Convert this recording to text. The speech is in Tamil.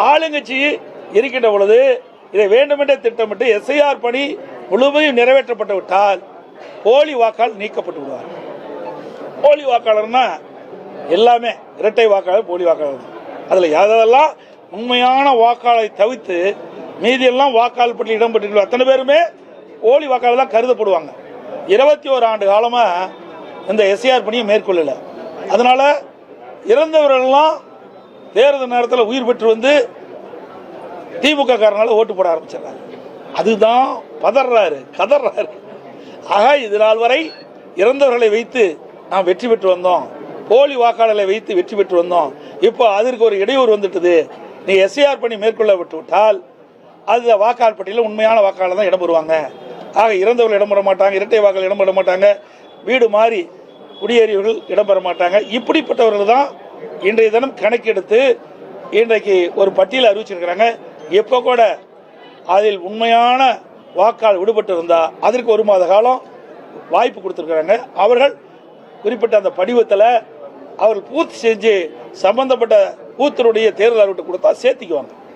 ஆளுங்கட்சி இருக்கின்ற பொழுது இதை வேண்டுமென்றே திட்டமிட்டு எஸ்ஐஆர் பணி முழுமையும் நிறைவேற்றப்பட்டு விட்டால் போலி வாக்காளர் நீக்கப்பட்டு விடுவார். போலி வாக்காளர்னா எல்லாமே இரட்டை வாக்காளர், போலி வாக்காளர். அதில் யாரெல்லாம் உண்மையான வாக்காளரை தவிர்த்து மீதியெல்லாம் வாக்காளர் பட்டியல் இடம்பெற்று அத்தனை பேருமே போலி வாக்காளர் தான் கருதப்படுவாங்க. 21 ஆண்டு காலமாக இந்த எஸ்ஐஆர் பணியை மேற்கொள்ளல. அதனால இறந்தவர்கள்லாம் தேர்தல் நேரத்தில் உயிர் பெற்று வந்து திமுக காரனால ஓட்டு போட ஆரம்பிச்சாங்க. அதுதான் பதறாரு, கதறாரு. ஆக இது நாள் வரை இறந்தவர்களை வைத்து நாம் வெற்றி பெற்று வந்தோம், போலி வாக்காளர்களை வைத்து வெற்றி பெற்று வந்தோம். இப்போ அதற்கு ஒரு இடையூறு வந்துட்டது. நீ எஸ்ஐஆர் பணி மேற்கொள்ள விட்டு விட்டால் அது வாக்காளர் பட்டியலில் உண்மையான வாக்காளர் தான் இடம்பெறுவாங்க. ஆக இறந்தவர்கள் இடம்பெற மாட்டாங்க, இரட்டை வாக்காளர் இடம்பெற மாட்டாங்க, வீடு மாறி குடியேறியவர்கள் இடம்பெற மாட்டாங்க. இப்படிப்பட்டவர்கள் தான் இன்றைய தினம் கணக்கெடுத்து இன்றைக்கு ஒரு பட்டியல் அறிவிச்சிருக்கிறாங்க. எப்போ கூட அதில் உண்மையான வாக்காளர் விடுபட்டு இருந்தால் அதற்கு 1 மாத காலம் வாய்ப்பு கொடுத்துருக்குறாங்க. அவர்கள் குறிப்பிட்ட அந்த படிவத்தில் அவர்கள் பூர்த்தி செஞ்சு சம்பந்தப்பட்ட பூத்தினுடைய தேர்தல் அறிவிட்டு கொடுத்தா சேர்த்திக்குவாங்க.